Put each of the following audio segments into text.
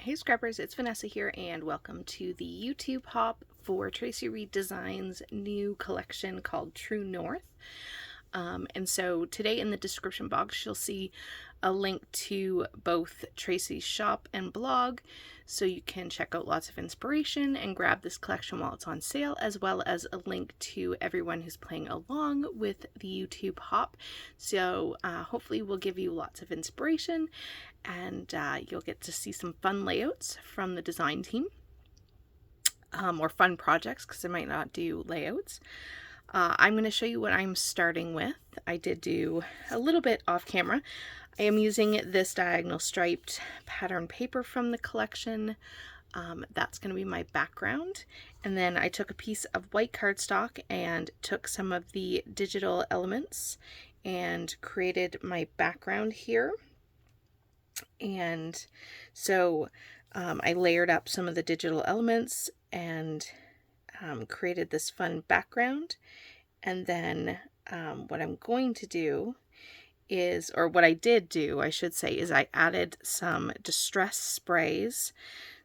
Hey Scrappers, it's Vanessa here and welcome to the YouTube hop for Traci Reed Designs' new collection called True North. And so today in the description box you'll see a link to both Traci's shop and blog, so you can check out lots of inspiration and grab this collection while it's on sale, as well as a link to everyone who's playing along with the YouTube hop. So hopefully we'll give you lots of inspiration and you'll get to see some fun layouts from the design team, or fun projects, because I might not do layouts. I'm going to show you what I'm starting with. I did do a little bit off camera. I am using this diagonal striped pattern paper from the collection. That's going to be my background. And then I took a piece of white cardstock and took some of the digital elements and created my background here. And so I layered up some of the digital elements and created this fun background. And then what I'm going to do is, or what I did do, I should say, is I added some distress sprays.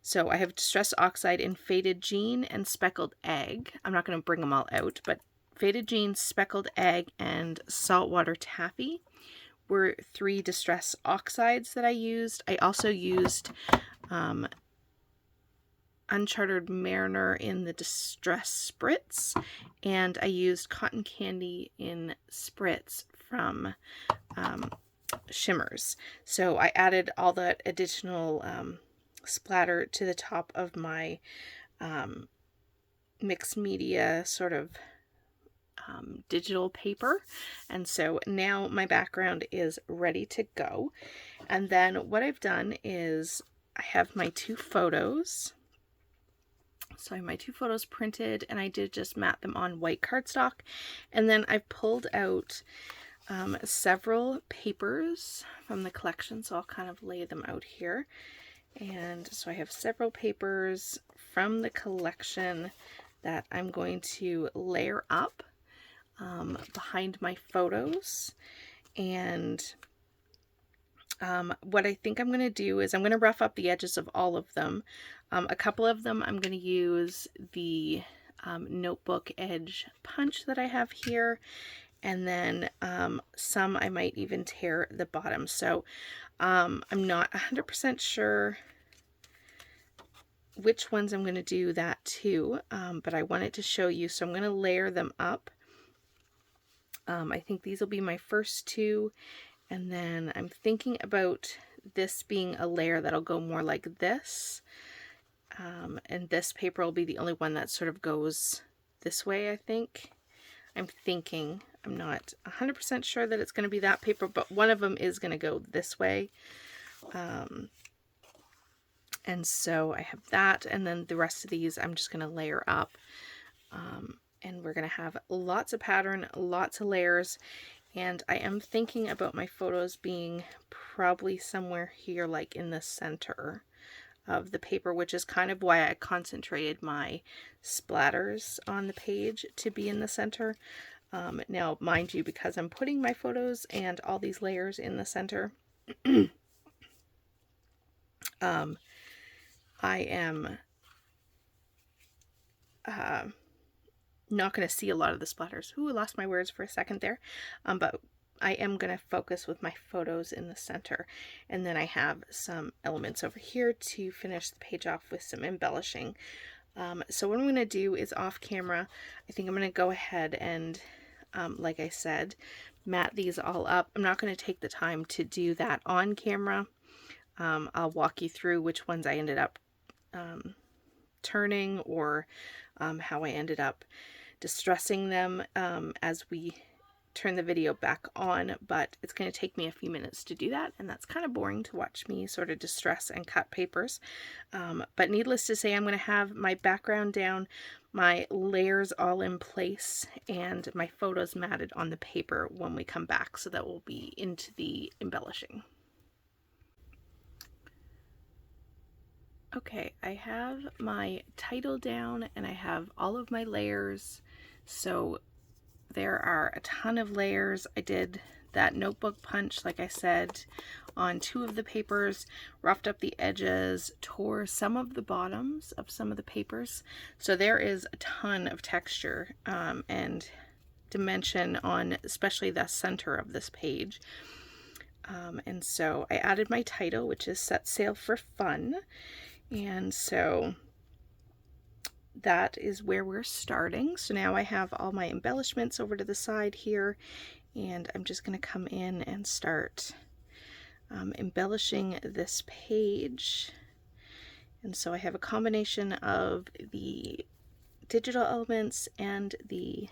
So I have Distress Oxide in Faded Jean and Speckled Egg. I'm not going to bring them all out, but Faded Jean, Speckled Egg, and Saltwater Taffy were 3 Distress Oxides that I used. I also used Uncharted Mariner in the Distress Spritz, and I used Cotton Candy in Spritz from Shimmers. So I added all that additional splatter to the top of my mixed media sort of digital paper, and so now my background is ready to go. And then what I've done is I have my 2 photos. So I have my 2 photos printed, and I did just mat them on white cardstock, and then I've pulled out several papers from the collection, so I'll kind of lay them out here. And so I have several papers from the collection that I'm going to layer up behind my photos. And what I think I'm going to do is I'm going to rough up the edges of all of them. A couple of them I'm going to use the notebook edge punch that I have here, and then some I might even tear the bottom. So I'm not 100% sure which ones I'm going to do that to, but I wanted to show you, so I'm going to layer them up. I think these will be my first 2, and then I'm thinking about this being a layer that'll go more like this, and this paper will be the only one that sort of goes this way, I think. I'm thinking, I'm not 100% sure that it's going to be that paper, but one of them is going to go this way. And so I have that, and then the rest of these I'm just going to layer up. And we're going to have lots of pattern, lots of layers, and I am thinking about my photos being probably somewhere here, like in the center of the paper, which is kind of why I concentrated my splatters on the page to be in the center. Now, mind you, because I'm putting my photos and all these layers in the center, I am not going to see a lot of the splatters. Ooh, I lost my words for a second there. But I am going to focus with my photos in the center. And then I have some elements over here to finish the page off with some embellishing. So what I'm going to do is, off camera, I think I'm going to go ahead and, like I said, mat these all up. I'm not going to take the time to do that on camera. I'll walk you through which ones I ended up turning, or how I ended up distressing them as we turn the video back on, but it's going to take me a few minutes to do that, and that's kind of boring to watch me sort of distress and cut papers. But needless to say, I'm going to have my background down, my layers all in place, and my photos matted on the paper when we come back, so that will be into the embellishing. Okay, I have my title down and I have all of my layers. So there are a ton of layers. I did that notebook punch, like I said, on 2 of the papers, roughed up the edges, tore some of the bottoms of some of the papers. So there is a ton of texture and dimension on especially the center of this page. And so I added my title, which is Set Sail for Fun. And so that is where we're starting. So now I have all my embellishments over to the side here, and I'm just going to come in and start embellishing this page. And so I have a combination of the digital elements and the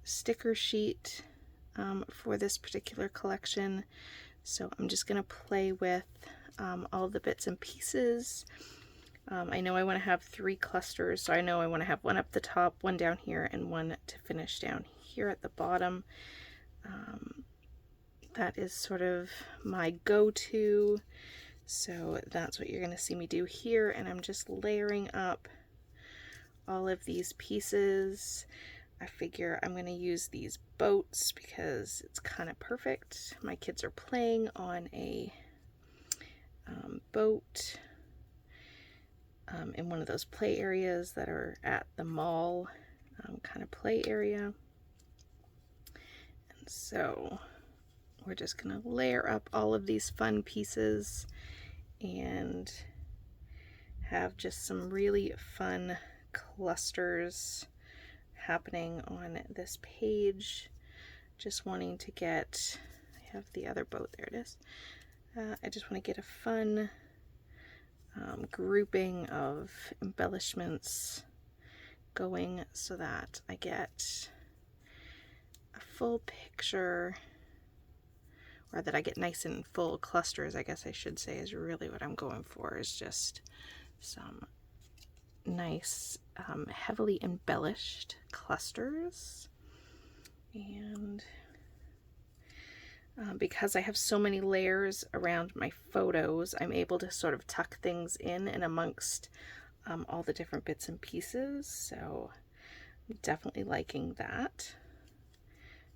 sticker sheet for this particular collection. So I'm just going to play with all the bits and pieces. I know I want to have 3 clusters, so I know I want to have one up the top, one down here, and one to finish down here at the bottom. That is sort of my go-to, so that's what you're going to see me do here, and I'm just layering up all of these pieces. I figure I'm going to use these boats because it's kind of perfect. My kids are playing on a boat in one of those play areas that are at the mall kind of play area. And so we're just going to layer up all of these fun pieces and have just some really fun clusters happening on this page. Just wanting to get, I have the other boat, there it is. I just want to get a fun grouping of embellishments going so that I get a full picture, or that I get nice and full clusters, I guess I should say, is really what I'm going for, is just some nice heavily embellished clusters. And because I have so many layers around my photos, I'm able to sort of tuck things in and amongst all the different bits and pieces. So I'm definitely liking that.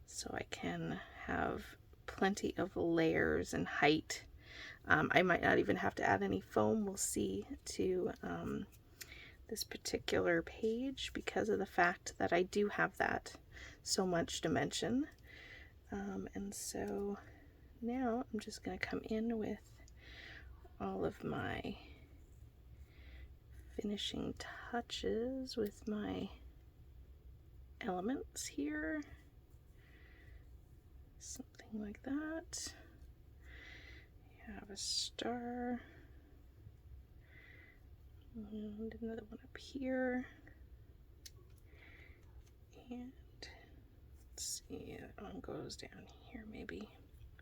So I can have plenty of layers and height. I might not even have to add any foam, we'll see, to this particular page because of the fact that I do have that so much dimension. And so now I'm just going to come in with all of my finishing touches with my elements here. Something like that. You have a star. And another one up here. And let's see, that one goes down here maybe.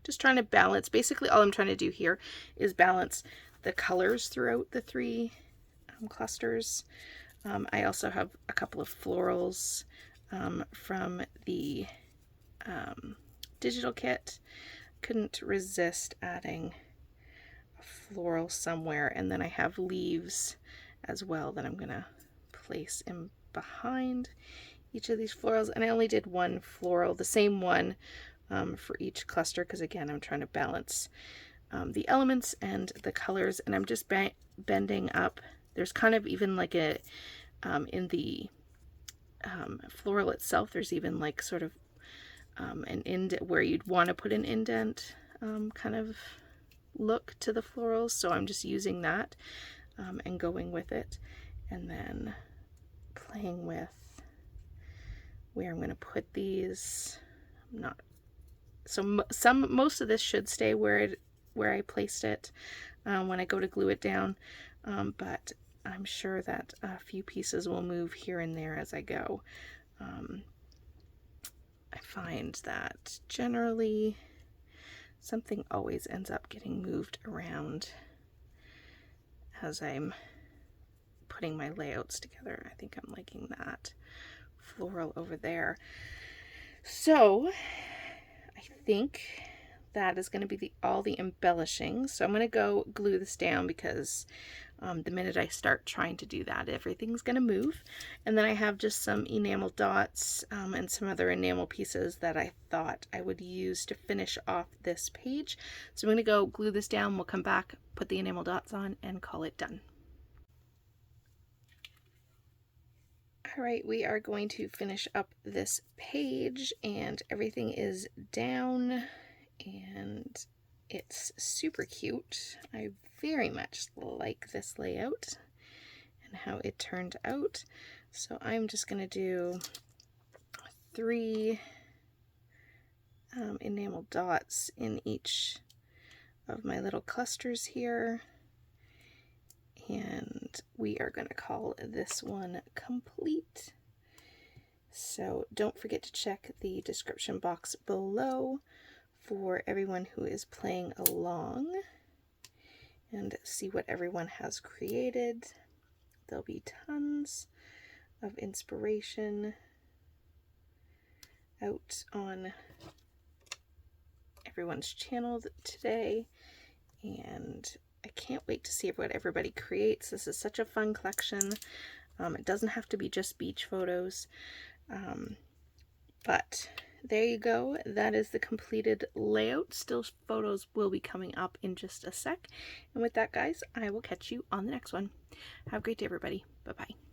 Just trying to balance, basically all I'm trying to do here is balance the colors throughout the 3 clusters. I also have a couple of florals from the digital kit. Couldn't resist adding a floral somewhere, and then I have leaves as well that I'm gonna place in behind each of these florals, and I only did 1 floral, the same one for each cluster, because again I'm trying to balance the elements and the colors, and I'm just bending up. There's kind of even like a in the floral itself, there's even like sort of an indent where you'd want to put an indent kind of look to the florals, so I'm just using that and going with it, and then playing with where I'm going to put these. Most of this should stay where I placed it when I go to glue it down, but I'm sure that a few pieces will move here and there as I go. I find that generally something always ends up getting moved around as I'm putting my layouts together. I think I'm liking that floral over there. So I think that is going to be all the embellishing. So I'm going to go glue this down because the minute I start trying to do that, everything's going to move. And then I have just some enamel dots and some other enamel pieces that I thought I would use to finish off this page. So I'm going to go glue this down. We'll come back, put the enamel dots on, and call it done. All right, we are going to finish up this page, and everything is down and it's super cute. I very much like this layout and how it turned out. So I'm just going to do 3 enamel dots in each of my little clusters here. And we are going to call this one complete. So don't forget to check the description box below for everyone who is playing along and see what everyone has created. There'll be tons of inspiration out on everyone's channel today, and I can't wait to see what everybody creates. This is such a fun collection. It doesn't have to be just beach photos, but there you go. That is the completed layout. Still photos will be coming up in just a sec. And with that, guys, I will catch you on the next one. Have a great day, everybody. Bye-bye.